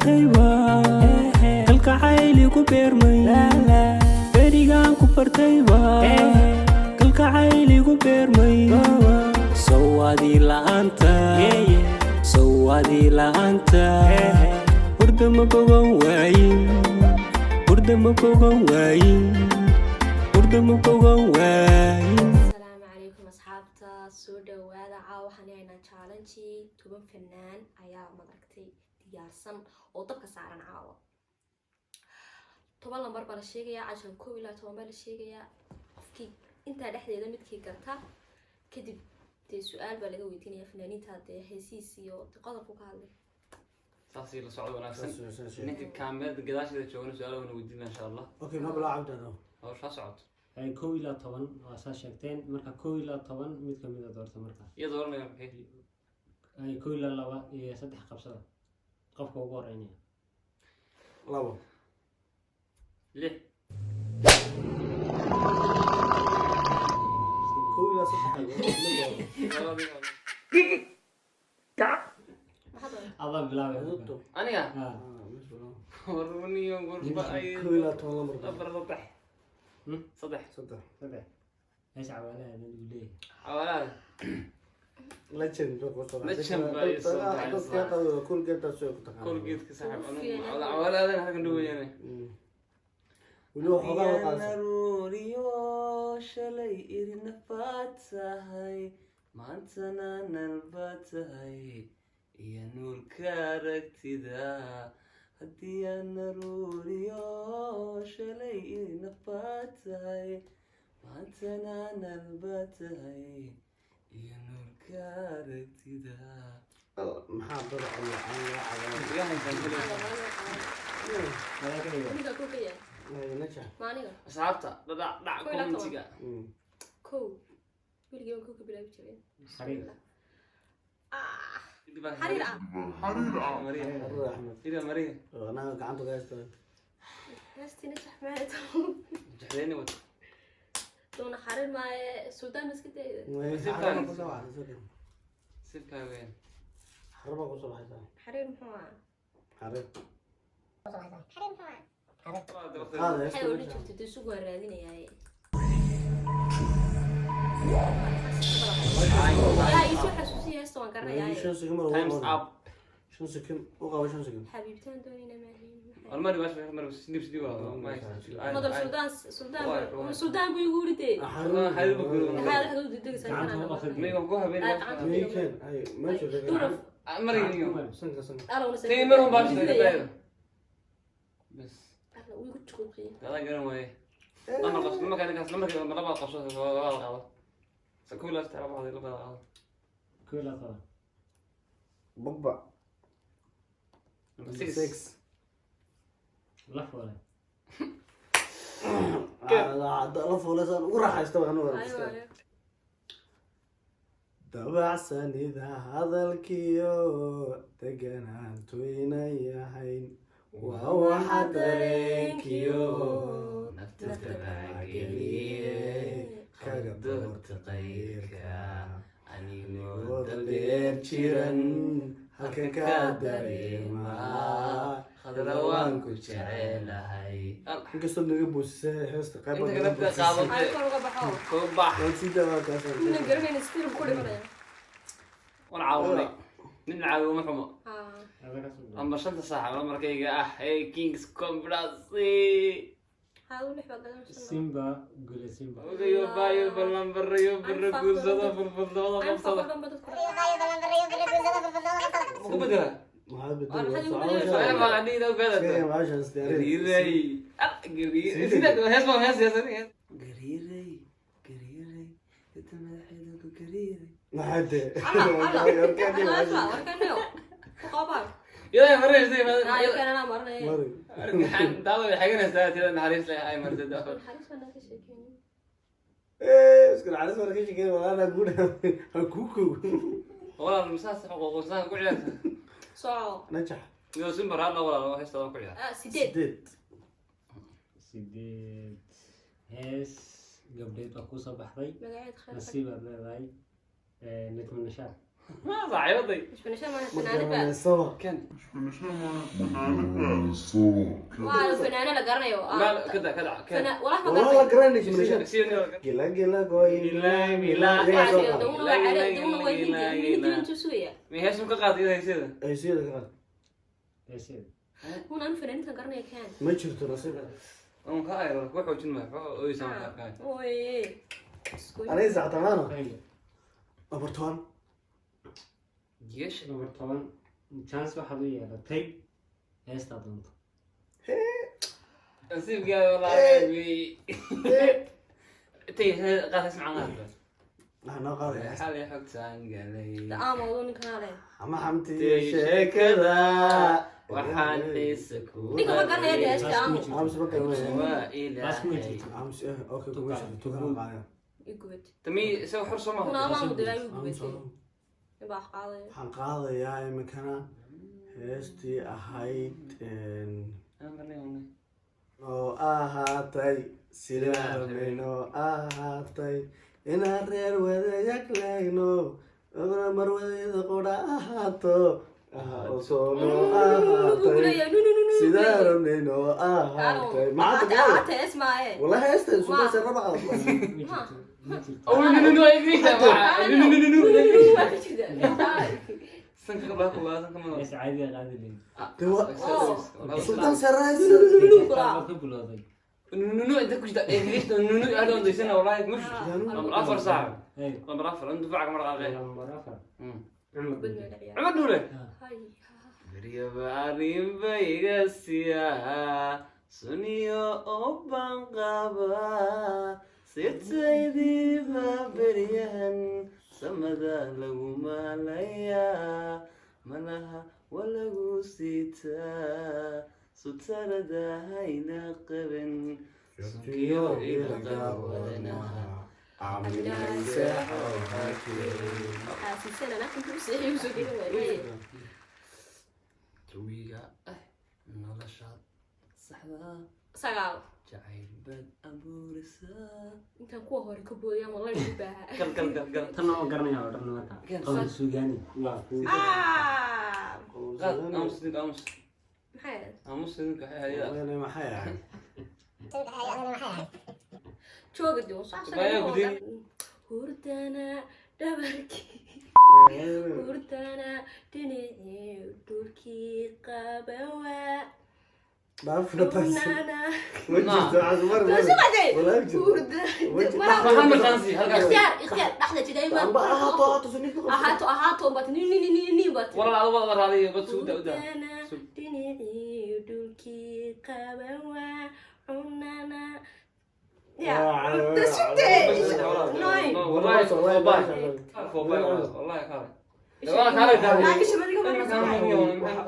bartayba kalgacayl igu beermay berigaan ku bartayba kalgacayl igu beermay sawadii la'aanta hurda ma bogan waayin السلام عليكم أصحابتا سودا وهذا عاو حنينا تشالنجي توبن فنان أيا مدركتي ديارسن oo dabka saaran caawa toban lambar baa la sheegaya cashan koob ilaa toban baa la sheegaya qofkii intaa dhexdeeda midkii garta kadib dee su-aal baa laga weydiinaya fanaaniinta dee heesiis iyo qodobku ka hadlay saasi la socdo wanaagsan ninka kaamirada gadaasheeda joogana su-aalo wana weydiina insha allah okay ma bilaa cabdano hawshaa socoto ay 1 ilaa 10 waa saa sheegteen marka 1 ilaa 10 mid kamid ah doorta markaas iyadoo oranaya maxay ay 1 ilaa 2 iyo 3 qabsada qofka ugu horeynaya labo 6 kow ilaa saddex adan bilaabay aniga ha warniyo gurba ay kow ilaa toban lambar صدح saddex ايش عوالها اللي ليه حوالي legend Legend baa i soo baxaysa. كل جيت سوق كل جيت كسحب انا حوالي هذا حاجه ندوي يعني ولو خبر قاص نروريو شلي إرنا فاتهاي ما أنتنا نلبتهاي يا نور كاركتدا هدي يا نروريو شلي إرنا فاتهاي ما أنتنا نلبتهاي يا نور كاركتدا محاضر الله يا هاي كان aniga ku kaya نجح maaniga أصحابتا دع كومنتيجا kow wiligeena ku bilaabi jireen حريق xariir ah مريم احمد إيه مريم انا قعدت قاعد heestii najax maayo جحديني وت doona xariir maaye suldaan iska dayda سيبك وين حربا قصر حيثا xariir muxuu ahaa حرب هذا waxay odhan jirtay dee sugu waan raadinayaa yaa isu xasuusiya heesta waan garanayaa شنو سكم تايمز اب شنو سكم وقاوي شنو سكم xabiibtaan doonayna maahayn المرة باش مرة سنيب سدي madal suldaan buu igu yidhi dee حبيبي maxaa كله waxaad u degdegaysaa Gacanta inaan u qasay. ما يوقفوها بين ميكن اي ماشي duraf مرة سنك سنك alowna تي مرة باش بس alla wuu igu juquuqiyey هذا قالوا ايه لما قص لما كان قص لما كان مرة قص هذا سكول استعرض هذا اللي بقى كل هذا بقبع 6 لف ولا لف ولا سان وراح يستوى نور ayo دبع سنيدا هذا الكيو تجنان توينا يا حين وهو حدريكيو نفتك كقدرت غيرك أني ودلير جيران halkan ka dareema خضروان كجعلهاي inkastoo naga boosisay heesta qayb انت قلبت قاضي ay kor uga baxo كوبا waan sii dawaa kaasoo ina garanayna stil ku dhimanaya ونعاوني نعاون محمد هذا كسر أما شنطة صح ولا مركيجة هي كينجز كومبراسي haadu lix baa gadan سيمبا قول سيمبا يوبا يوبا لمبر يوبا رجول زدا بالفضل aan faqo مبسوط dhan ba dadku مو بدها maxaa bedel أنا ما عندي لو كذا maashan isdiyaarin قريري قريري سيدك هسمع هس يا سني قريري قريري أنت ما حيلك قريري maxade warkanayo ku qabaa يا مريش زي ما ayo kanana marnay mari دالو حاجة نستاهل كذا نحرس لها هاي مرتين xariis baan ka sheekeeyay iskul caris marka shaqeyn walaana guud ha kuku والله المساس حقوق الإنسان كل soo najax يو سمبر هلا ولا هيك ترى كل sideed sideed سيديد هيس قبل يبقى كوسة بحري magaceed khayr نصيب هذا نتمنى شاء ما صعيبتي مش فنانة ما ما فنانة كان بقى الصبر كان waa fanaano la garanayo لا كذا كذا كان walax ma والله garanayo قراني سير شمشة سير جلا جلا قوي لا لا waa jira dawna waa care dawna waa hindi intuu sugaya ما هيش مقاطع إذا يصير اي سيدة قال eeseed hun anu fanaaniinta garanaya kaan ما شفت نصيبها أنا كاير وح وجن ما هو يسمع كاير oye انا اذا اعتمانا qayli ابرتون جيش number 10 chance waxaad u yeelatay heestaa doonto نسيب قال والله بي تي قاعد اسمع عنها انا قاضي حالي حق سانقلي aamoodo ninkan ale اما حمتي شكذا وحان حيسك ninka ma garanaya dee heesta aamo امس بكر وين وإلهي امس اوكي كويس توكل قاعد igubad تمي سوي حرصة hun ما aamaamo dilaa igu امس gubatay ibaa qaadaya waxaan qaadayaa iminkana heestii ahayd oo ahaatay sidaanayno ahaatay inaan reer wadayaglayno ogna marwadeeda qudha ahaato soono ahaatay sidaanayno ahaatay maxaa hata ismaaye wala heesta subaase raba ma jirto أو نو نو أيديك نو نو نو waa ka jirta سنك الله كله سنك ما hees caadiga qaadi leyn sultan sarays ka bilowday نو نو أنت كنت إيديك نو نو هذا ودي سنة والله مش أفر ساعة hey لما أفر أنت فعك مرة غير number 4 gudmay عمد نوله hay بريا بعرين بيجسيا سنيو أوبان قابا سيتسيدي بابريان سمدا لغو ماليا ملها ولغو سيتا ستارة دا هينا قبن سنكيو إلقا ودناها عملنا ساحة xaasiisana laakiin kuu seexay usoo gelin waayay تويقا نولشات صحدا sagaal جعيل بد أبورسا intaan kuwa hore ka booyaan walla igu baaha قل tan oo garanaya oo dhan marka Kan. qowli suugaani waa ku أمس ديك أمس maxay ahayd أمس ديك هاي maxay ahayd jooga dee waa Baya gudin. hurdana dhabarkii hurdana dhinacii dhulkii qabawa hurnana محمد خانسي هلقا اختيار dhaxda jiday ma ahaato bat ni bat والله والله هذه بس ودا ودا dhinacii dhulkii qabawa hurnana والله كاري والله كاري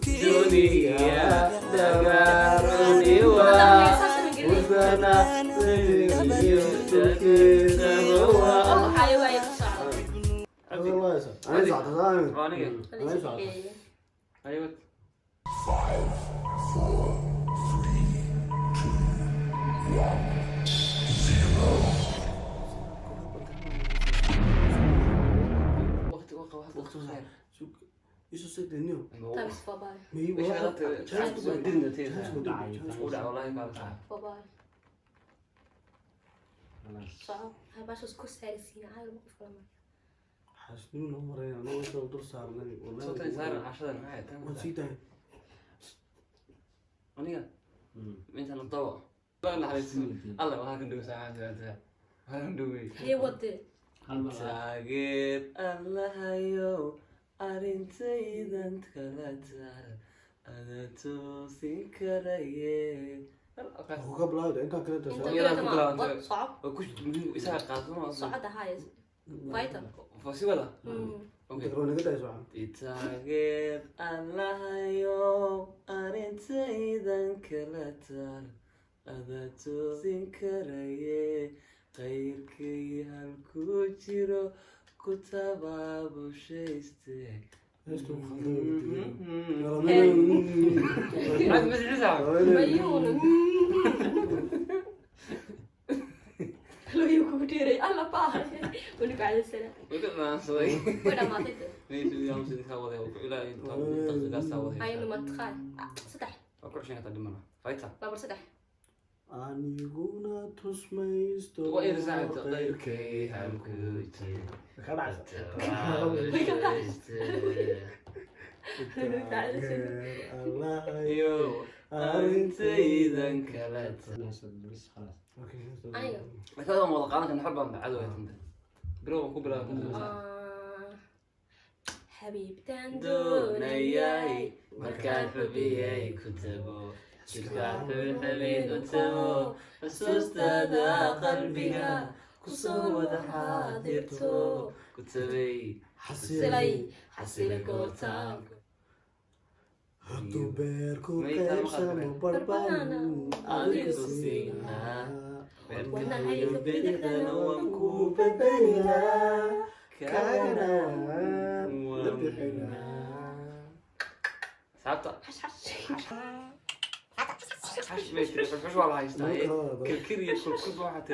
دنيا دبرني ايوه وقت وقت خير Isu sedeniyo. Thanks, bye-bye. Miyuu ايش waa هذا دينا تيجي dhacay ولا والله كاري Bye-bye. خلاص Soco. Habashaas ku saarisiin caalam qof kale. xasnuun oo maray anoo soo dur saarnay صوتي صار 10 معي waan sii dahay أنيا أنت نطوع لا لا حبيبي الله ما كندوي ساعات ما كندوي Hey, what the? hal mar تاجر الله يو أرنتيدن كلاتا أنا توسي كرايه wuxuu ka bilaawday intaan kala Inta tashaa يلا kale كلها ma أنت. soco. وكش تقولين إسحاق قاسم Socda hays. Fighter. فاسي ولا Mm. inta أوكي kale naga dahay socon تاجر الله يو أرنتيدن كلاتا أنا توسي كرايه غيركي هالكوجيرو كتابة بوشيستي heestu khaldan عاد مزعزع Mayuun. Lo yu ku diray alla baa. ونقع على السنة وقلنا صغير ولا ما تقدر ميت اليوم سيدي كاوضي ولا انت قاس ساوضي هاي ما تخاي صدح وكل شيء تقدمنا فايتها بابر صدح aniguna tusmaysto وإذا زعلت غيرك هالكوت ايوه انت اذا كلت بس خلاص. أيوه لكن هذا موضوع قالك نحبها من عدوية انت برو كبرى حبيبتان دونياي مكان حبيي كتبو شكا حبيب كتبو حسوستا قلبك كسوة حاضرتو كتبي حسلي حسيلك وتاك hadduu beerku Mayta qaybsamo barban adigu siinaa. beerkayo bidixdana waan ku badbaadinaa kaagana waan la bixinaa ساعتها حش حش حش ماشي مش والله هيستاهل كل كل يدخل كل واحد